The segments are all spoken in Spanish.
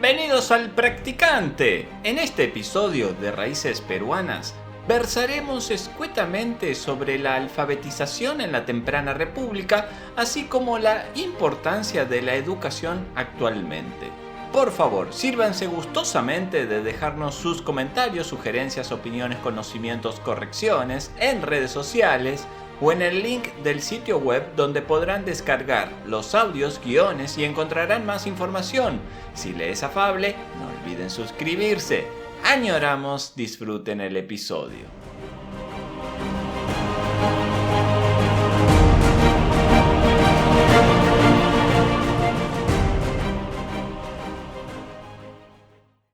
Bienvenidos al Practicante. En este episodio de Raíces Peruanas versaremos escuetamente sobre la alfabetización en la temprana república, así como la importancia de la educación actualmente. Por favor, sírvanse gustosamente de dejarnos sus comentarios, sugerencias, opiniones, conocimientos, correcciones en redes sociales o en el link del sitio web donde podrán descargar los audios, guiones y encontrarán más información. Si les es afable, no olviden suscribirse. Añoramos disfruten el episodio.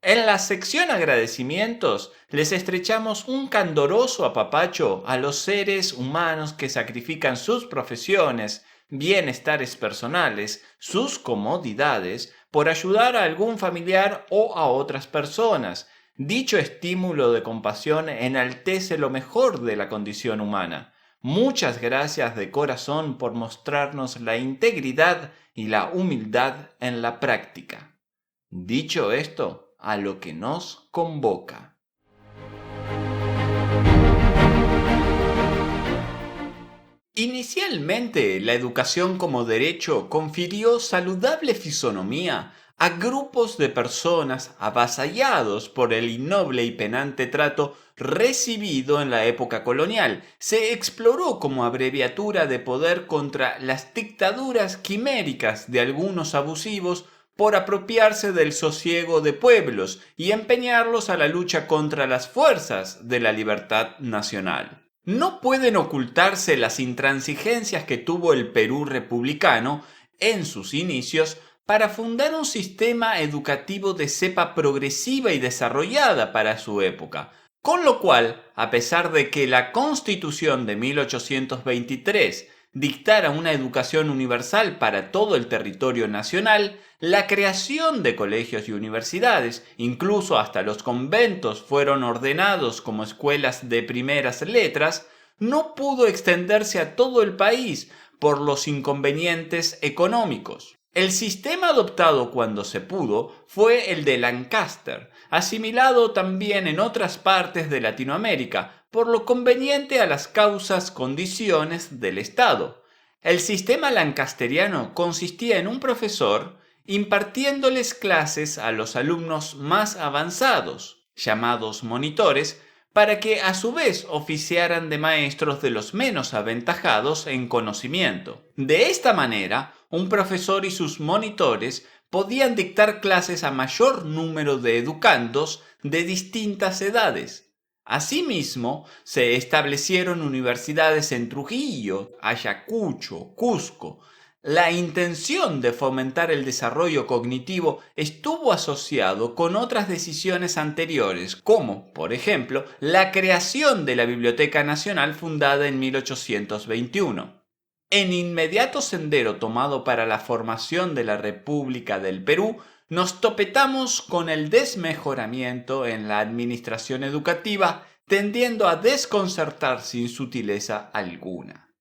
En la sección agradecimientos les estrechamos un candoroso apapacho a los seres humanos que sacrifican sus profesiones, bienestares personales, sus comodidades, por ayudar a algún familiar o a otras personas. Dicho estímulo de compasión enaltece lo mejor de la condición humana. Muchas gracias de corazón por mostrarnos la integridad y la humildad en la práctica. Dicho esto, a lo que nos convoca. Inicialmente, la educación como derecho confirió saludable fisonomía a grupos de personas avasallados por el innoble y penante trato recibido en la época colonial. Se exploró como abreviatura de poder contra las dictaduras quiméricas de algunos abusivos por apropiarse del sosiego de pueblos y empeñarlos a la lucha contra las fuerzas de la libertad nacional. No pueden ocultarse las intransigencias que tuvo el Perú republicano en sus inicios para fundar un sistema educativo de cepa progresiva y desarrollada para su época, con lo cual, a pesar de que la Constitución de 1823 dictara una educación universal para todo el territorio nacional, la creación de colegios y universidades, incluso hasta los conventos fueron ordenados como escuelas de primeras letras, no pudo extenderse a todo el país por los inconvenientes económicos. El sistema adoptado cuando se pudo fue el de Lancaster, asimilado también en otras partes de Latinoamérica, por lo conveniente a las condiciones del Estado. El sistema lancasteriano consistía en un profesor impartiéndoles clases a los alumnos más avanzados, llamados monitores, para que a su vez oficiaran de maestros de los menos aventajados en conocimiento. De esta manera, un profesor y sus monitores podían dictar clases a mayor número de educandos de distintas edades. Asimismo, se establecieron universidades en Trujillo, Ayacucho, Cusco. La intención de fomentar el desarrollo cognitivo estuvo asociado con otras decisiones anteriores, como, por ejemplo, la creación de la Biblioteca Nacional fundada en 1821. En inmediato sendero tomado para la formación de la República del Perú, nos topetamos con el desmejoramiento en la administración educativa, tendiendo a desconcertar sin sutileza alguna.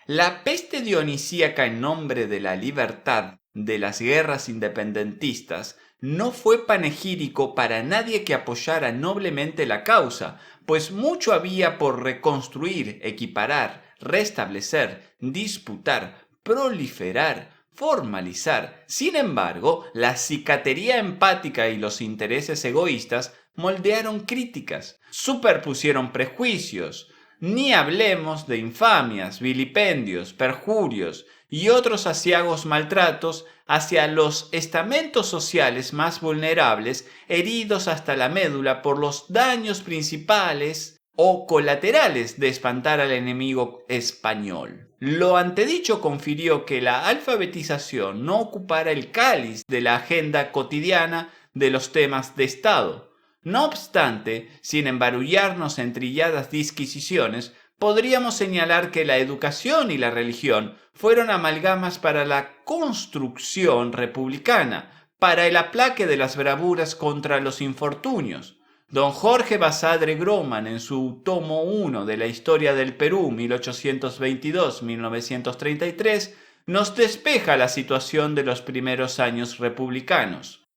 La peste dionisíaca en nombre de la libertad de las guerras independentistas no fue panegírico para nadie que apoyara noblemente la causa, pues mucho había por reconstruir, equiparar, restablecer, disputar, proliferar, formalizar. Sin embargo, la cicatería empática y los intereses egoístas moldearon críticas, superpusieron prejuicios. Ni hablemos de infamias, vilipendios, perjurios y otros aciagos maltratos hacia los estamentos sociales más vulnerables, heridos hasta la médula por los daños principales o colaterales de espantar al enemigo español. Lo antedicho confirió que la alfabetización no ocupara el cáliz de la agenda cotidiana de los temas de Estado. No obstante, sin embarullarnos en trilladas disquisiciones, podríamos señalar que la educación y la religión fueron amalgamas para la construcción republicana, para el aplaque de las bravuras contra los infortunios. Don Jorge Basadre Groman, en su tomo 1 de la Historia del Perú 1822-1933, nos despeja la situación de los primeros años republicanos.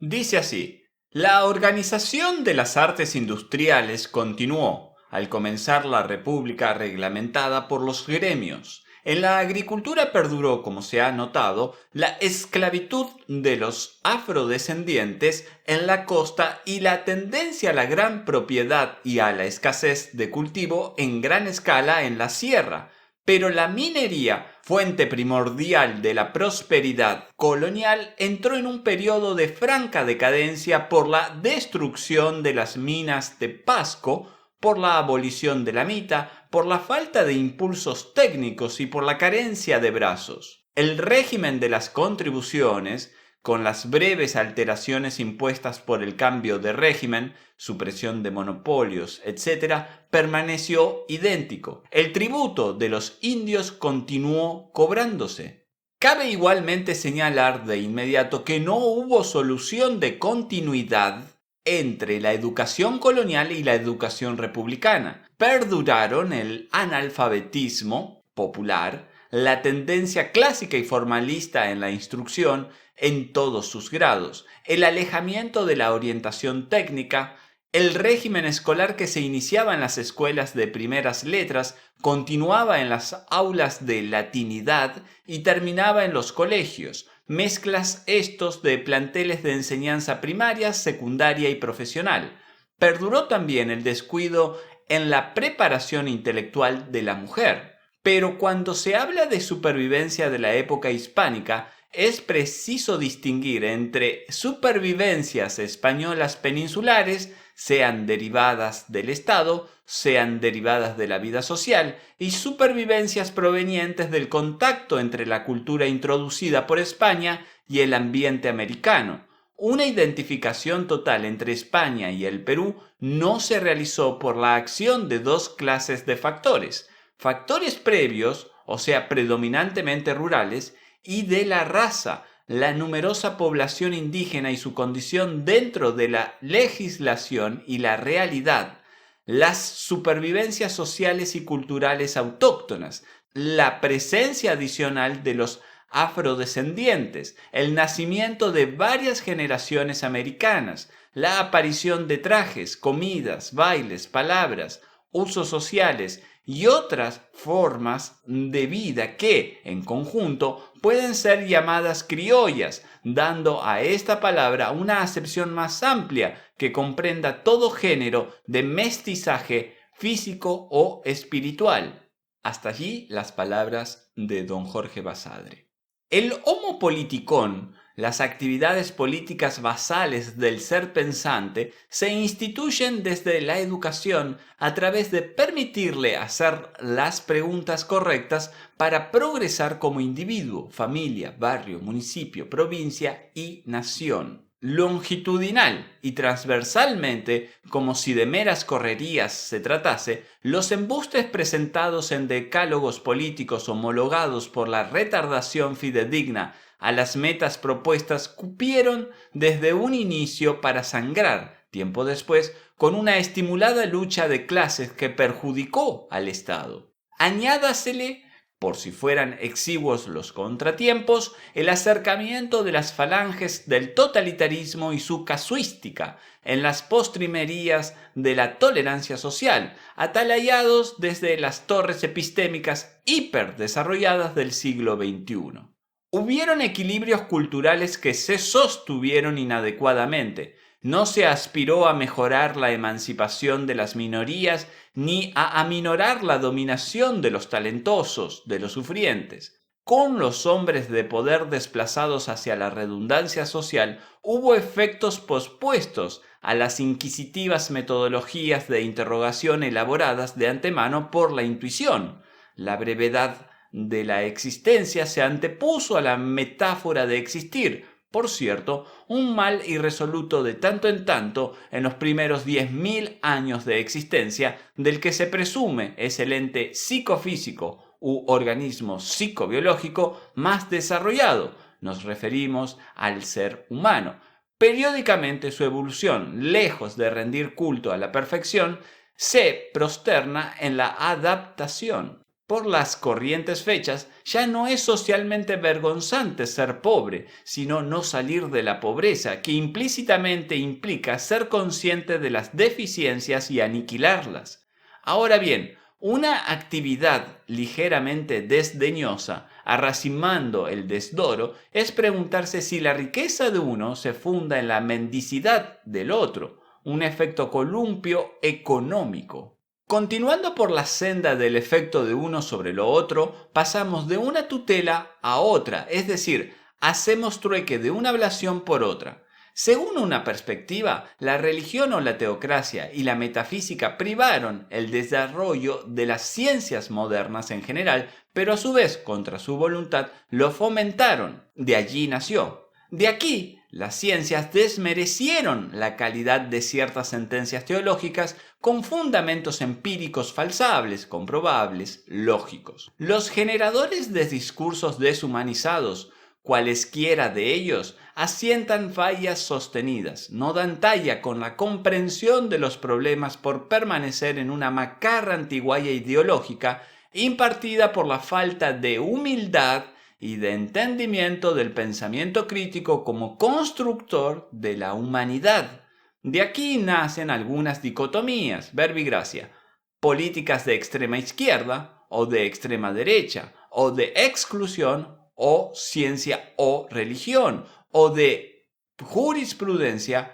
Dice así: la organización de las artes industriales continuó al comenzar la República reglamentada por los gremios. En la agricultura perduró, como se ha notado, la esclavitud de los afrodescendientes en la costa y la tendencia a la gran propiedad y a la escasez de cultivo en gran escala en la sierra. Pero la minería, fuente primordial de la prosperidad colonial, entró en un periodo de franca decadencia por la destrucción de las minas de Pasco, por la abolición de la mita, por la falta de impulsos técnicos y por la carencia de brazos. El régimen de las contribuciones, con las breves alteraciones impuestas por el cambio de régimen, supresión de monopolios, etc., permaneció idéntico. El tributo de los indios continuó cobrándose. Cabe igualmente señalar de inmediato que no hubo solución de continuidad entre la educación colonial y la educación republicana. Perduraron el analfabetismo popular, la tendencia clásica y formalista en la instrucción en todos sus grados, el alejamiento de la orientación técnica, el régimen escolar que se iniciaba en las escuelas de primeras letras, continuaba en las aulas de latinidad y terminaba en los colegios, mezclas estos de planteles de enseñanza primaria, secundaria y profesional. Perduró también el descuido en la preparación intelectual de la mujer. Pero cuando se habla de supervivencia de la época hispánica, es preciso distinguir entre supervivencias españolas peninsulares, sean derivadas del Estado, sean derivadas de la vida social, y supervivencias provenientes del contacto entre la cultura introducida por España y el ambiente americano. Una identificación total entre España y el Perú no se realizó por la acción de dos clases de factores: factores previos, o sea, predominantemente rurales, y de la raza, la numerosa población indígena y su condición dentro de la legislación y la realidad, las supervivencias sociales y culturales autóctonas, la presencia adicional de los afrodescendientes, el nacimiento de varias generaciones americanas, la aparición de trajes, comidas, bailes, palabras, usos sociales y otras formas de vida que, en conjunto, pueden ser llamadas criollas, dando a esta palabra una acepción más amplia que comprenda todo género de mestizaje físico o espiritual. Hasta allí las palabras de don Jorge Basadre. El homo politicón, las actividades políticas basales del ser pensante, se instituyen desde la educación a través de permitirle hacer las preguntas correctas para progresar como individuo, familia, barrio, municipio, provincia y nación. Longitudinal y transversalmente, como si de meras correrías se tratase, los embustes presentados en decálogos políticos homologados por la retardación fidedigna a las metas propuestas cupieron desde un inicio para sangrar, tiempo después, con una estimulada lucha de clases que perjudicó al Estado. Añádasele, por si fueran exiguos los contratiempos, el acercamiento de las falanges del totalitarismo y su casuística en las postrimerías de la tolerancia social, atalayados desde las torres epistémicas hiperdesarrolladas del siglo XXI. Hubieron equilibrios culturales que se sostuvieron inadecuadamente. No se aspiró a mejorar la emancipación de las minorías ni a aminorar la dominación de los talentosos, de los sufrientes. Con los hombres de poder desplazados hacia la redundancia social, hubo efectos pospuestos a las inquisitivas metodologías de interrogación elaboradas de antemano por la intuición. La brevedad de la existencia se antepuso a la metáfora de existir. Por cierto, un mal irresoluto de tanto en tanto en los primeros 10.000 años de existencia, del que se presume es el ente psicofísico u organismo psicobiológico más desarrollado. Nos referimos al ser humano. Periódicamente su evolución, lejos de rendir culto a la perfección, se prosterna en la adaptación. Por las corrientes fechas, ya no es socialmente vergonzante ser pobre, sino no salir de la pobreza, que implícitamente implica ser consciente de las deficiencias y aniquilarlas. Ahora bien, una actividad ligeramente desdeñosa, arracimando el desdoro, es preguntarse si la riqueza de uno se funda en la mendicidad del otro, un efecto columpio económico. Continuando por la senda del efecto de uno sobre lo otro, pasamos de una tutela a otra, es decir, hacemos trueque de una ablación por otra. Según una perspectiva, la religión o la teocracia y la metafísica privaron el desarrollo de las ciencias modernas en general, pero a su vez, contra su voluntad, lo fomentaron. De allí nació. De aquí, las ciencias desmerecieron la calidad de ciertas sentencias teológicas con fundamentos empíricos falsables, comprobables, lógicos. Los generadores de discursos deshumanizados, cualesquiera de ellos, asientan fallas sostenidas, no dan talla con la comprensión de los problemas por permanecer en una macarra antiguaya ideológica impartida por la falta de humildad y de entendimiento del pensamiento crítico como constructor de la humanidad. De aquí nacen algunas dicotomías, verbigracia, políticas de extrema izquierda o de extrema derecha, o de exclusión o ciencia o religión, o de jurisprudencia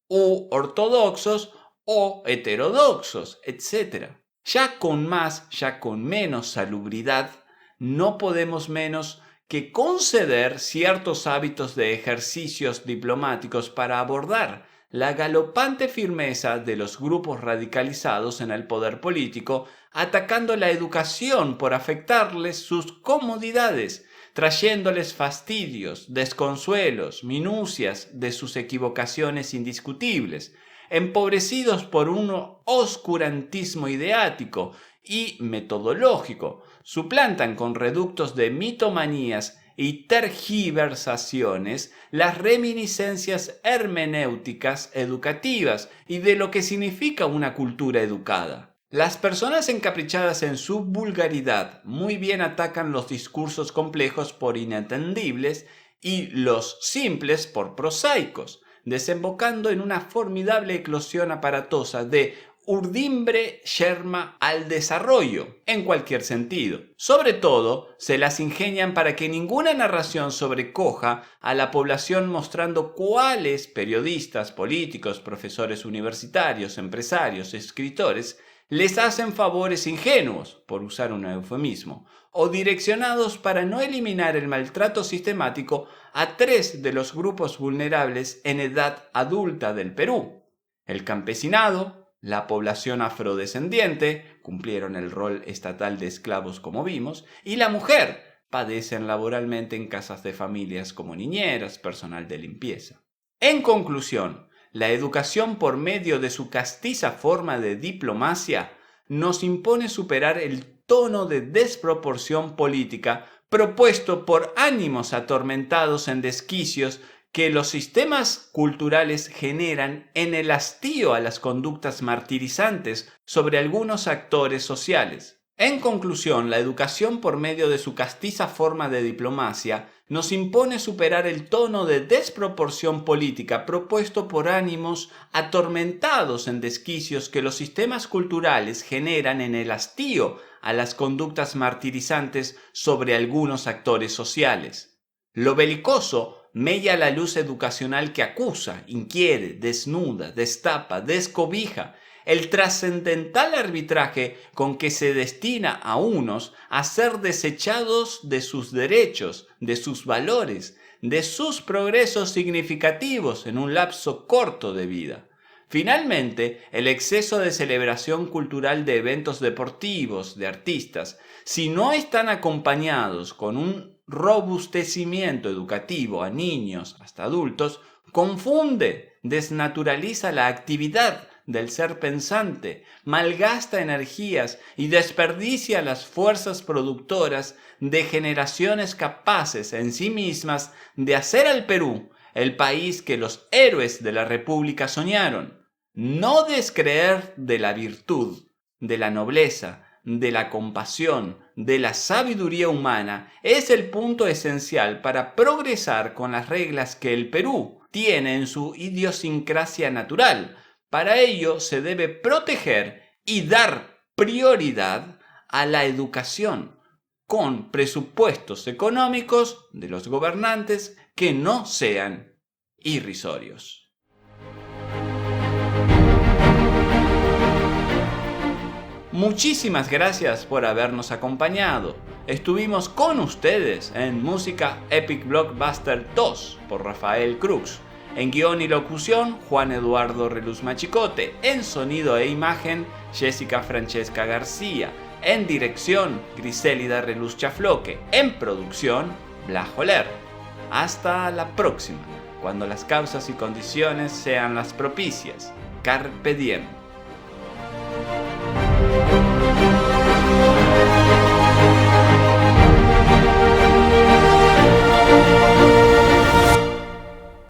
u ortodoxos o heterodoxos, etc. Ya con más, ya con menos salubridad, no podemos menos que conceder ciertos hábitos de ejercicios diplomáticos para abordar la galopante firmeza de los grupos radicalizados en el poder político, atacando la educación por afectarles sus comodidades, trayéndoles fastidios, desconsuelos, minucias de sus equivocaciones indiscutibles, empobrecidos por un oscurantismo ideático y metodológico, suplantan con reductos de mitomanías y tergiversaciones las reminiscencias hermenéuticas educativas y de lo que significa una cultura educada. Las personas encaprichadas en su vulgaridad muy bien atacan los discursos complejos por inentendibles y los simples por prosaicos, desembocando en una formidable eclosión aparatosa de urdimbre yerma al desarrollo, en cualquier sentido. Sobre todo, se las ingenian para que ninguna narración sobrecoja a la población mostrando cuáles periodistas, políticos, profesores universitarios, empresarios, escritores, les hacen favores ingenuos, por usar un eufemismo, o direccionados para no eliminar el maltrato sistemático a tres de los grupos vulnerables en edad adulta del Perú: el campesinado, la población afrodescendiente, cumplieron el rol estatal de esclavos como vimos, y la mujer, padecen laboralmente en casas de familias como niñeras, personal de limpieza. En conclusión, la educación por medio de su castiza forma de diplomacia nos impone superar el tono de desproporción política propuesto por ánimos atormentados en desquicios que los sistemas culturales generan en el hastío a las conductas martirizantes sobre algunos actores sociales. En conclusión, la educación por medio de su castiza forma de diplomacia nos impone superar el tono de desproporción política propuesto por ánimos atormentados en desquicios que los sistemas culturales generan en el hastío a las conductas martirizantes sobre algunos actores sociales. Lo belicoso mella la luz educacional que acusa, inquiere, desnuda, destapa, descobija, el trascendental arbitraje con que se destina a unos a ser desechados de sus derechos, de sus valores, de sus progresos significativos en un lapso corto de vida. Finalmente, el exceso de celebración cultural de eventos deportivos, de artistas, si no están acompañados con un robustecimiento educativo a niños hasta adultos, confunde, desnaturaliza la actividad del ser pensante, malgasta energías y desperdicia las fuerzas productoras de generaciones capaces en sí mismas de hacer al Perú el país que los héroes de la República soñaron. No descreer de la virtud, de la nobleza, de la compasión, de la sabiduría humana, es el punto esencial para progresar con las reglas que el Perú tiene en su idiosincrasia natural. Para ello se debe proteger y dar prioridad a la educación, con presupuestos económicos de los gobernantes que no sean irrisorios. Muchísimas gracias por habernos acompañado. Estuvimos con ustedes en Música Epic Blockbuster 2 por Rafael Crux. En guión y locución, Juan Eduardo Reluz Machicote. En sonido e imagen, Jessica Francesca García. En dirección, Grisélida Reluz Chafloque. En producción, Blas Joler. Hasta la próxima, cuando las causas y condiciones sean las propicias. Carpe diem.